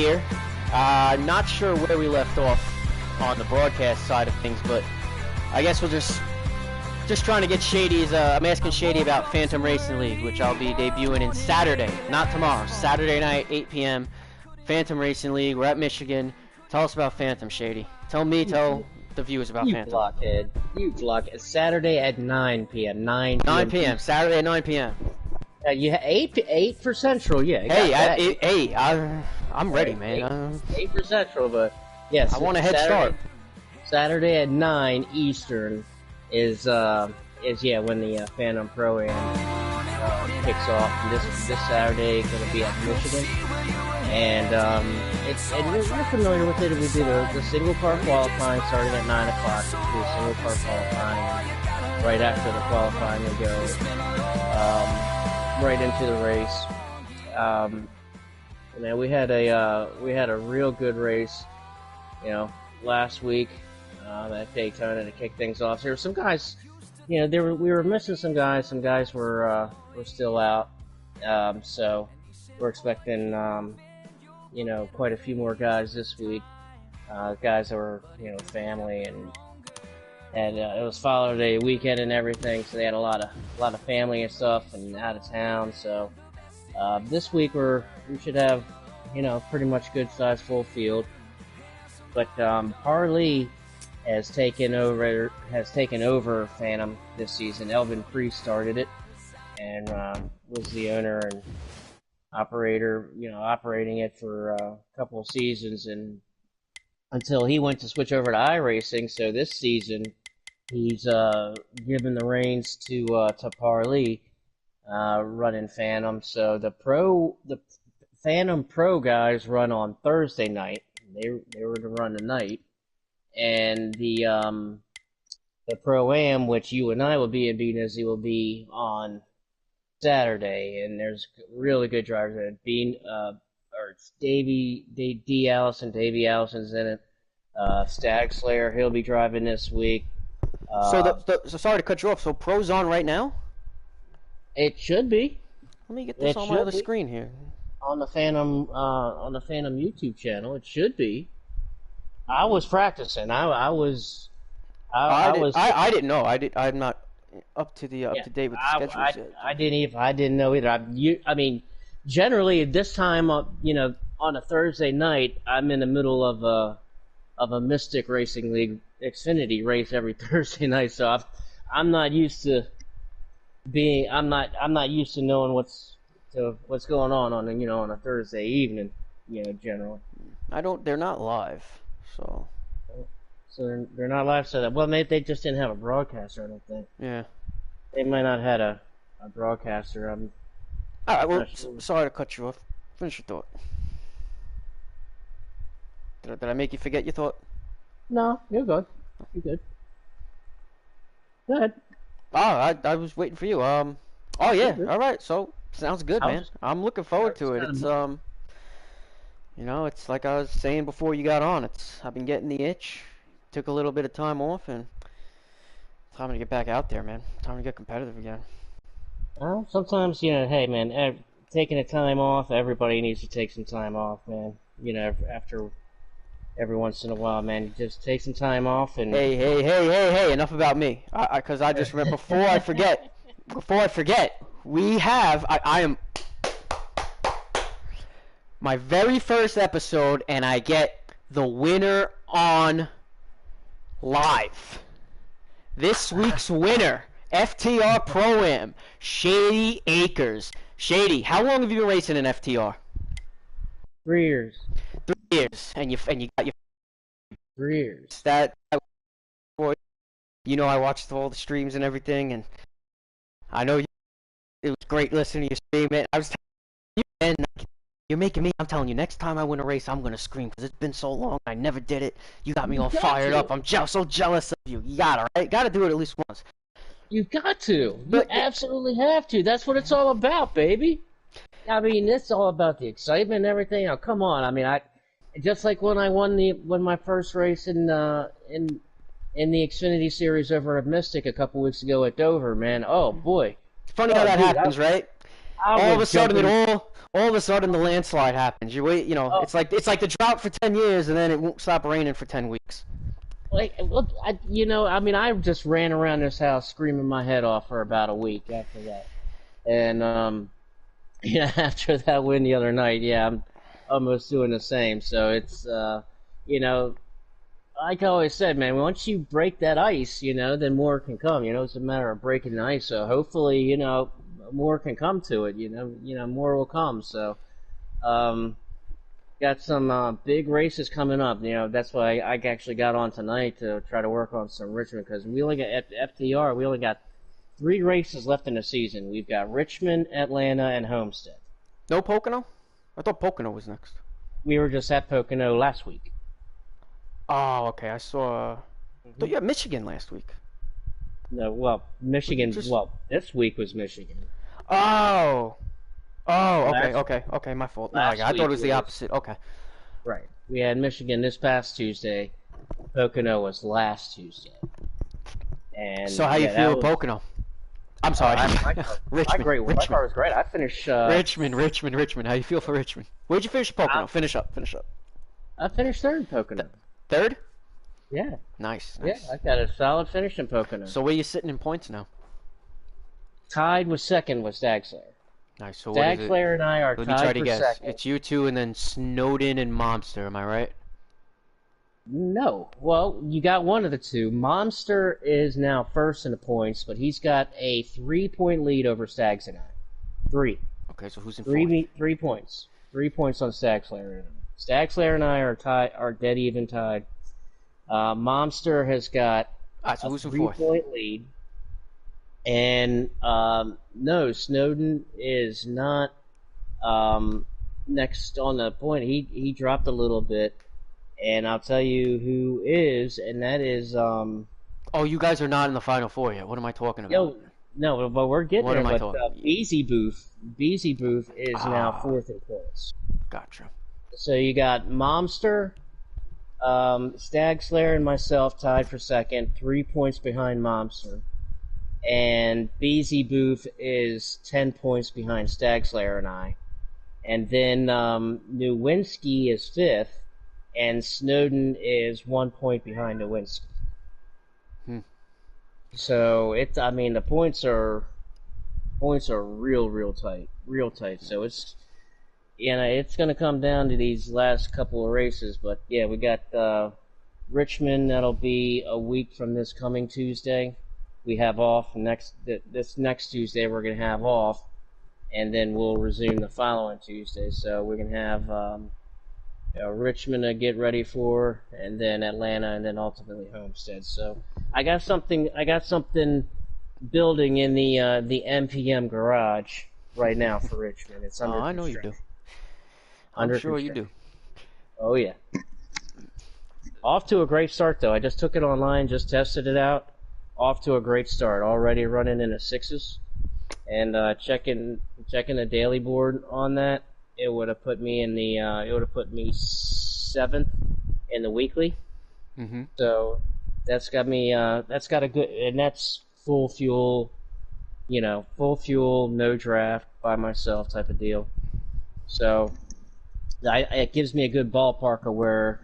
here. Not sure where we left off on the broadcast side of things, but I guess we'll just trying to get Shady's. I'm asking Shady about Phantom Racing League, which I'll be debuting in Saturday, not tomorrow. Saturday night, 8 p.m. Phantom Racing League. We're at Michigan. Tell us about Phantom, Shady. Tell the viewers about Phantom. Blockhead. You blockhead. Saturday at 9 p.m. 9 p.m. Saturday at 9 p.m. You have 8 for Central, yeah. I'm ready, man. 8 for Central, but yes. I want a head start. Saturday at 9 Eastern is when the Phantom Pro Am kicks off. And this Saturday going to be at Michigan, and we're familiar with it. We do the single car qualifying starting at 9 o'clock. We do single car qualifying, and right after the qualifying we go right into the race. Man, we had a real good race, last week at Daytona to kick things off. There were some guys, we were missing some guys. Some guys were still out, so we're expecting quite a few more guys this week. Guys that were family and it was Father's Day weekend and everything, so they had a lot of family and stuff and out of town. So this week we should have pretty much good sized full field. But Harley has taken over Phantom this season. Elvin Priest started it and was the owner and operator, operating it for a couple of seasons, and until he went to switch over to iRacing. So this season he's given the reins to Parley, running Phantom. So the Phantom Pro guys run on Thursday night. They were to run tonight, and the Pro Am, which you and I will be in BizNiz Ep, will be on Saturday. And there's really good drivers in it. Davey Allison's in it. Stag Slayer, he'll be driving this week. So sorry to cut you off. So Pro's on right now? It should be. Let me get this on my other screen here. On the Phantom YouTube channel, it should be. I was practicing. I didn't know. I'm not up to date with the schedules yet. I didn't know either. I mean, generally at this time, on a Thursday night, I'm in the middle of a Mystic Racing League Xfinity race every Thursday night. So I'm not used to knowing what's going on a Thursday evening, generally. They're not live, so they're not live. So maybe they just didn't have a broadcaster. I don't think. Yeah. They might not had a broadcaster. All right. Well, sorry to cut you off. Finish your thought. Did I make you forget your thought? No, you're good. You're good. Go ahead. I was waiting for you. Oh yeah. All right. So sounds good, man. I'm looking forward to it. It's it's like I was saying before you got on. I've been getting the itch. Took a little bit of time off, and time to get back out there, man. Time to get competitive again. Well, sometimes hey, man, taking a time off. Everybody needs to take some time off, man. After every once in a while, man, you just take some time off and. Hey! Enough about me. Because I just remember before I forget. We have I am my very first episode, and I get the winner on live. This week's winner, FTR Pro Am, Shady Acres. Shady, how long have you been racing in FTR? 3 years. 3 years, and you got your 3 years. I watched all the streams and everything, and I know it was great listening to you scream it. I was telling you, man, you're making me. I'm telling you, next time I win a race, I'm gonna scream because it's been so long. I never did it. You got me all fired up. I'm so jealous of you. You gotta do it at least once. You've got to. You absolutely have to. That's what it's all about, baby. I mean, it's all about the excitement and everything. Now, come on. I mean, just like when I won my first race in the Xfinity Series over at Mystic a couple weeks ago at Dover, man. Oh boy. It's funny how that happens, right? all of was a sudden jumping. all of a sudden the landslide happens. You wait, Oh, it's like the drought for 10 years and then it won't stop raining for 10 weeks. like, look, I mean, I just ran around this house screaming my head off for about a week after that. And, yeah, after that win the other night, yeah, I'm almost doing the same. So it's, you know, like I always said, man, once you break that ice, then more can come. It's a matter of breaking the ice. So hopefully, more can come to it. More will come. So, got some big races coming up. That's why I actually got on tonight to try to work on some Richmond because we only got at FTR. We only got 3 races left in the season. We've got Richmond, Atlanta, and Homestead. No Pocono? I thought Pocono was next. We were just at Pocono last week. Oh, okay. I saw. I thought you had Michigan last week. No, well, Michigan. Well, this week was Michigan. Oh. Oh, okay. My fault. I thought it was the opposite. Okay. Right. We had Michigan this past Tuesday. Pocono was last Tuesday. And so how you feel with Pocono? I'm sorry. Richmond. My car was great. I finished. Richmond. How you feel for Richmond? Where'd you finish Pocono? Finish up. I finished third in Pocono. Third? Yeah. Nice. Yeah, I got a solid finish in Pocono. So where you sitting in points now? Tied with second was Stag Slayer. Nice. So Stag Slayer and I are tied for second. Let me try to guess. It's you two and then Snowden and Momster. Am I right? No. Well, you got one of the two. Momster is now first in the points, but he's got a 3-point lead over Stags and I. 3. Okay, so who's in fourth? 3 points. 3 points on Stag Slayer. Stag Slayer and I are dead even tied. Momster has got a 3-point lead. And, no, Snowden is not, next on the point. He dropped a little bit. And I'll tell you who is, and that is, Oh, you guys are not in the Final Four yet. What am I talking about? No, but we're getting there. But Beezy Booth is now fourth in points. Gotcha. So you got Momster, Stag Slayer, and myself tied for second, 3 points behind Momster. And Beezy Booth is 10 points behind Stag Slayer and I. And then Nowinski is fifth, and Snowden is 1 point behind Nowinski. So the points are real tight. So it's gonna come down to these last couple of races. But yeah, we got Richmond. That'll be a week from this coming Tuesday. We have off this next Tuesday. We're gonna have off, and then we'll resume the following Tuesday. So we're gonna have Richmond to get ready for, and then Atlanta, and then ultimately Homestead. So I got something building in the MPM garage right now for Richmond. It's under I know you do. I'm sure you do. Oh yeah. Off to a great start though. I just took it online, just tested it out. Off to a great start. Already running in the 6s, and checking the daily board on that. It would have put me in the. It would have put me 7th in the weekly. Mm-hmm. So that's got me. That's got a good, and that's full fuel. Full fuel, no draft, by myself type of deal. So it gives me a good ballpark of where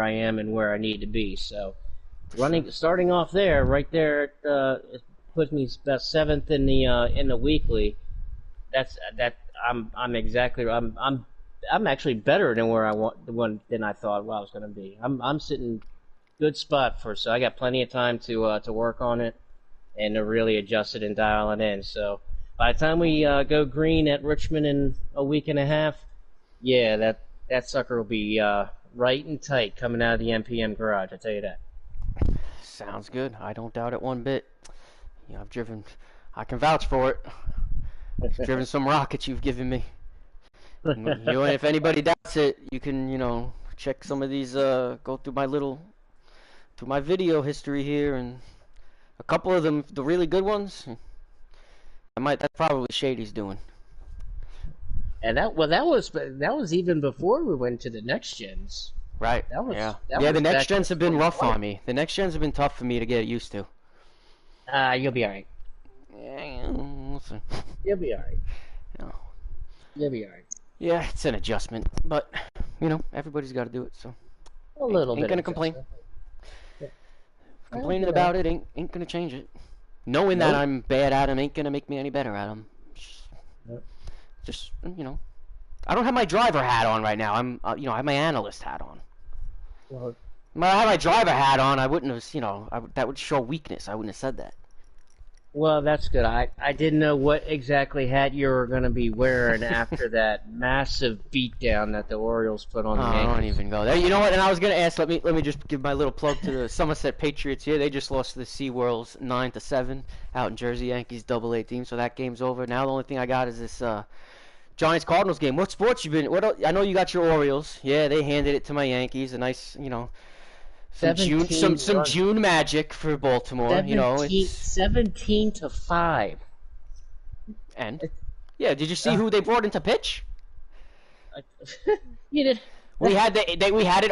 I am and where I need to be. So starting off there, right there, it puts me about 7th in the weekly. I'm actually better than where I want than I thought I was going to be. I'm sitting good spot so I got plenty of time to work on it and to really adjust it and dial it in. So by the time we go green at Richmond in a week and a half, yeah, that sucker will be right and tight coming out of the MPM garage. I tell you that. Sounds good. I don't doubt it one bit. I can vouch for it. I've driven some rockets you've given me. If anybody doubts it, you can, check some of these, go through my video history here, and a couple of them, the really good ones, that's probably Shady's doing. And that was even before we went to the next gens. Right. The next gens have been rough on me. The next gens have been tough for me to get used to. You'll be alright. Yeah, we'll see. You'll be alright. You know. You'll be alright. Yeah, it's an adjustment, but everybody's got to do it. So A little ain't bit of gonna complain. adjustment. Yeah. Well, Complaining about it ain't gonna change it. Knowing that Nope. I'm bad at them ain't gonna make me any better at them. Nope. Just I don't have my driver hat on right now. I have my analyst hat on. Well, If I had my driver hat on, I wouldn't have, that would show weakness. I wouldn't have said that. well, that's good. I didn't know what exactly hat you were going to be wearing after that massive beatdown that the Orioles put on the I don't Yankees. even go there. You know what? And I was gonna ask. Let me just give my little plug to the Somerset Patriots here. They just lost to the SeaWorlds 9-7 out in Jersey. Yankees Double-A team. So that game's over. Now the only thing I got is this Giants Cardinals game. What sports you been? I know you got your Orioles. Yeah, they handed it to my Yankees. A nice, some June magic for Baltimore. 17-5. And yeah, did you see who they brought into pitch? You did. We had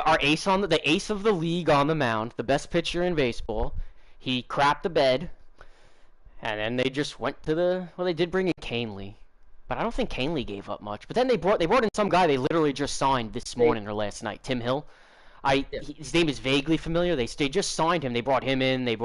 our ace the ace of the league on the mound, the best pitcher in baseball. He crapped the bed, and then they just went to they did bring in Canely, but I don't think Canely gave up much. But then they brought in some guy they literally just signed this morning or last night, Tim Hill. His name is vaguely familiar. They just signed him. They brought him in. They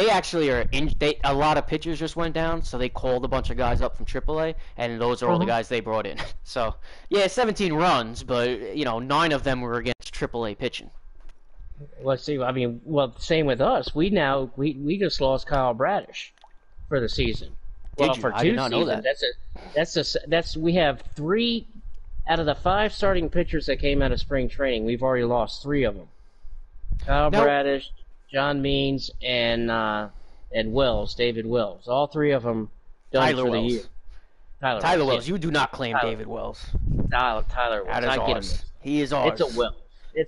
actually are in. A lot of pitchers just went down, so they called a bunch of guys up from AAA, and those are all the guys they brought in. So yeah, 17 runs, but 9 of them were against AAA pitching. Well, see, I mean, same with us. We just lost Kyle Bradish for the season. Did you? For I 2 did not know that. We have 3 out of the 5 starting pitchers that came out of spring training. We've already lost 3 of them. Kyle Bradish, John Means, and Wells, David Wells. All 3 of them done for the year. Tyler Wells. Yeah. You do not claim David Wells. Tyler Wells. That is ours. He is ours. It's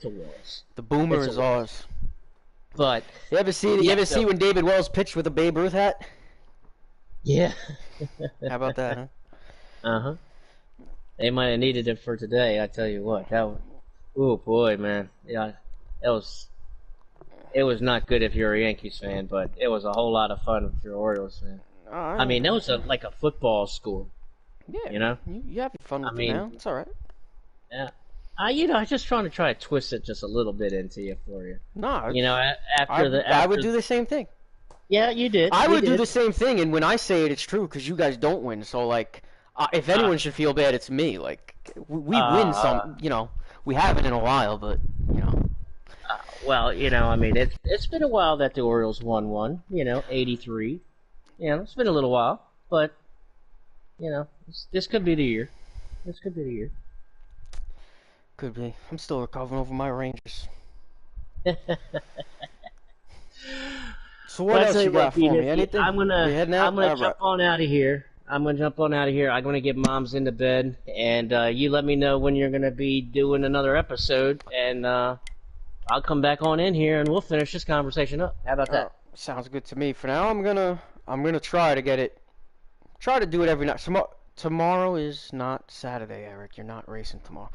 a Wells. The boomer is ours. But you ever see when David Wells pitched with a Babe Ruth hat? Yeah. How about that, huh? Uh-huh. They might have needed it for today, I tell you what. Oh boy, man. Yeah, it was not good if you're a Yankees fan, but it was a whole lot of fun if you're an Orioles fan. I mean, that was like a football score. Yeah, you have fun with it now. It's all right. Yeah. I just trying to twist it just a little bit into you for you. No, I would do the same thing. Yeah, you did. I would do the same thing, and when I say it, it's true because you guys don't win. So like, if anyone should feel bad, it's me. Like we win some, we haven't in a while, but well, I mean, it's been a while that the Orioles won one. 83. It's been a little while, but this could be the year. This could be the year. Could be. I'm still recovering over my Rangers. So what else you got for me? Anything? I'm gonna jump on out of here. I'm gonna get Moms into bed, and you let me know when you're gonna be doing another episode, and I'll come back on in here, and we'll finish this conversation up. How about that? Sounds good to me. For now, I'm gonna try to get it. Try to do it every night. Tomorrow is not Saturday, Eric. You're not racing tomorrow.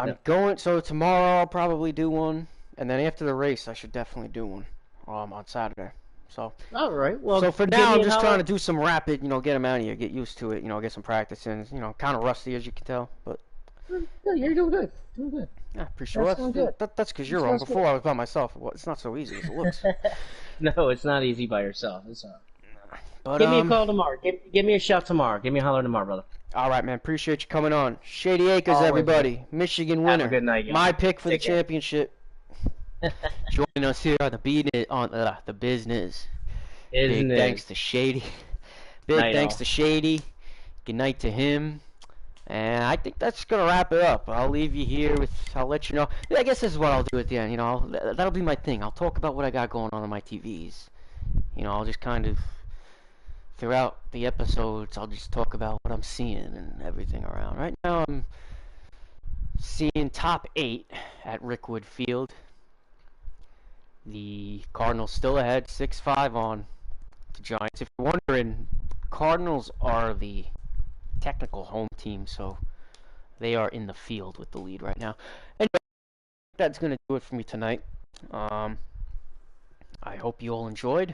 Nope. So tomorrow I'll probably do one, and then after the race I should definitely do one on Saturday. So all right. Well, so for now I'm just trying to do some rapid, get them out of here, get used to it, get some practice in. Kind of rusty as you can tell, but yeah, you're doing good. Doing good. Yeah, pretty sure that's because you're on. Before I was by myself. Well, it's not so easy as it looks. No, it's not easy by yourself. It's all right. But, give me a call tomorrow. Give me a shout tomorrow. Give me a holler tomorrow, brother. All right, man. Appreciate you coming on. Shady Acres, everybody. Michigan winner. Have a good night, my pick for the championship. Joining us here on the BizNiz. Big thanks to Shady. Thanks to Shady. Good night to him. And I think that's going to wrap it up. I'll leave you here I'll let you know. I guess this is what I'll do at the end, That'll be my thing. I'll talk about what I got going on my TVs. I'll just kind of, throughout the episodes, I'll just talk about what I'm seeing and everything around. Right now I'm seeing top 8 at Rickwood Field. The Cardinals still ahead, 6-5 on the Giants. If you're wondering, Cardinals are the technical home team, so they are in the field with the lead right now. Anyway, that's going to do it for me tonight. I hope you all enjoyed.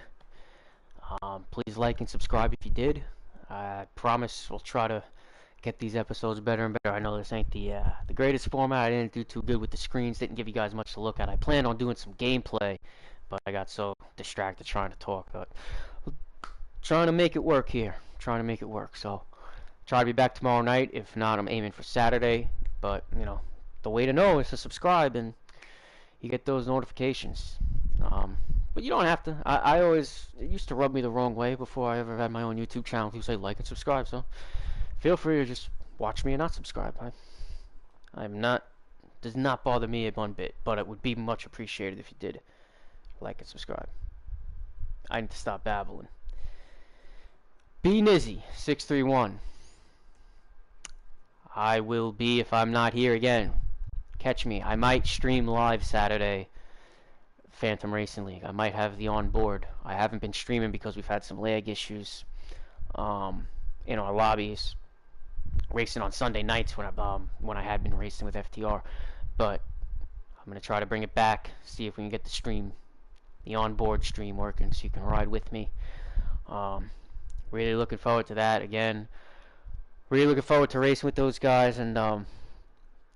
Please like and subscribe if you did. I promise we'll try to get these episodes better and better. I know this ain't the greatest format. I didn't do too good with the screens. Didn't give you guys much to look at. I planned on doing some gameplay, but I got so distracted trying to talk. But trying to make it work here. Trying to make it work. So try to be back tomorrow night. If not, I'm aiming for Saturday. But the way to know is to subscribe and you get those notifications. But you don't have to. I always, it used to rub me the wrong way before I ever had my own YouTube channel. People say like and subscribe, so feel free to just watch me and not subscribe. I'm not, does not bother me one bit, but it would be much appreciated if you did like and subscribe. I need to stop babbling. BizNiz Ep1. I will be if I'm not here again. Catch me. I might stream live Saturday. Phantom Racing League. I might have the on board. I haven't been streaming because we've had some lag issues in our lobbies. Racing on Sunday nights when I had been racing with FTR, but I'm gonna try to bring it back. See if we can get the onboard stream working, so you can ride with me. Really looking forward to that again. Really looking forward to racing with those guys and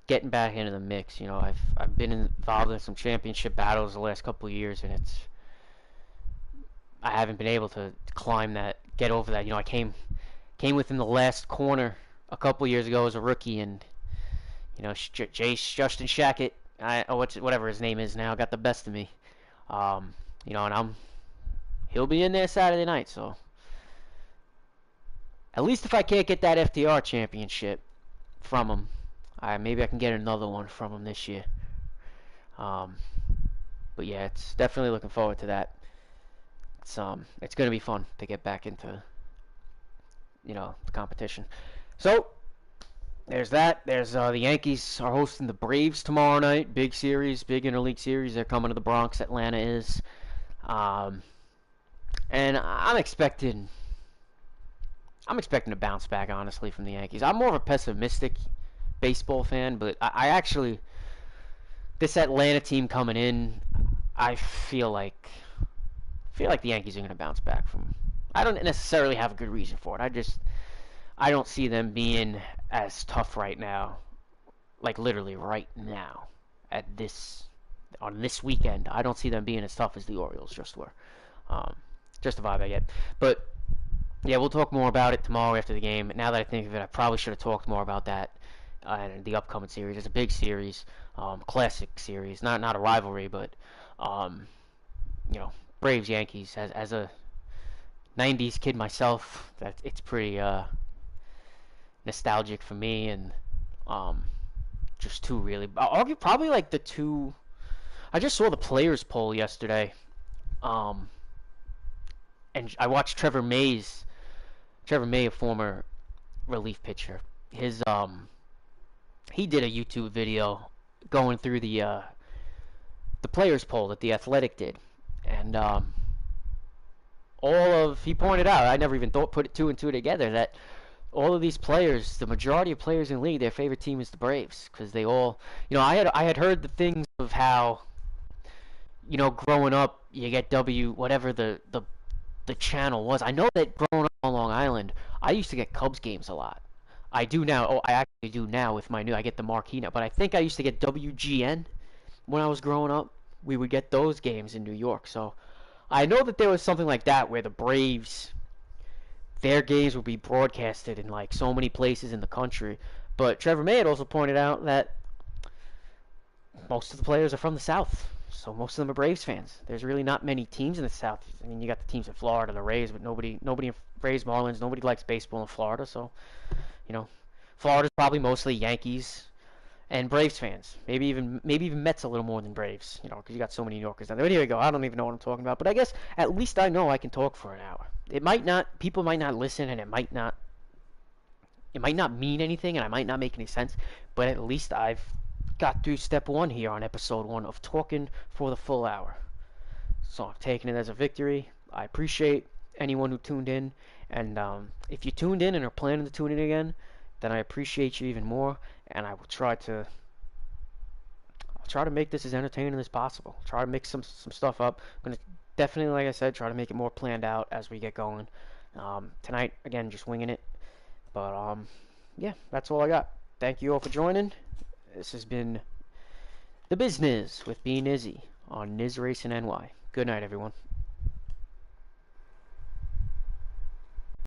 getting back into the mix. I've been involved in some championship battles the last couple of years, and I haven't been able to climb that, get over that. I came within the last corner a couple of years ago as a rookie, and Justin Shackett, whatever his name is now, got the best of me. And he'll be in there Saturday night, so at least if I can't get that FTR championship from him, maybe I can get another one from him this year. But yeah, it's definitely looking forward to that. It's gonna be fun to get back into the competition. So there's that. There's the Yankees are hosting the Braves tomorrow night. Big series, big interleague series. They're coming to the Bronx. Atlanta is, and I'm expecting a bounce back, honestly, from the Yankees. I'm more of a pessimistic baseball fan, but I actually, this Atlanta team coming in, I feel like the Yankees are going to bounce back from. I don't necessarily have a good reason for it. I don't see them being as tough right now, like literally right now, on this weekend. I don't see them being as tough as the Orioles just were. Just a vibe I get. But yeah, we'll talk more about it tomorrow after the game. Now that I think of it, I probably should have talked more about that in the upcoming series. It's a big series, classic series, not a rivalry, but Braves Yankees. As a '90s kid myself, it's pretty nostalgic for me, and just two really. I'll argue probably like the two. I just saw the players poll yesterday, and I watched Trevor May, a former relief pitcher. He did a YouTube video going through the players poll that the Athletic did, and he pointed out, I never even put two and two together, that all of these players, the majority of players in the league, their favorite team is the Braves, because they all, I had heard the things of how, growing up, you get whatever the channel was. I know that growing up on Long Island, I used to get Cubs games a lot. I do now. Oh, I actually do now with I get the marquee now. But I think I used to get WGN when I was growing up. We would get those games in New York. So I know that there was something like that where the Braves, their games would be broadcasted in like so many places in the country. But Trevor May had also pointed out that most of the players are from the South. So most of them are Braves fans. There's really not many teams in the South. I mean, you got the teams in Florida, the Rays, but nobody in Rays, Marlins, nobody likes baseball in Florida. So, Florida's probably mostly Yankees and Braves fans. Maybe even Mets a little more than Braves. Because you got so many New Yorkers down there. But here we go. I don't even know what I'm talking about. But I guess at least I know I can talk for an hour. People might not listen, and it might not mean anything, and I might not make any sense. But at least I've got through step one here on episode 1 of talking for the full hour. So I'm taking it as a victory. I appreciate anyone who tuned in, and if you tuned in and are planning to tune in again, then I appreciate you even more, and I will try to make this as entertaining as possible. Try to mix some stuff up. I'm gonna definitely, like I said, try to make it more planned out as we get going. Tonight, again, just winging it. But, yeah, that's all I got. Thank you all for joining. This has been the BizNiz with BizNiz on Niz Racing NY. Good night, everyone.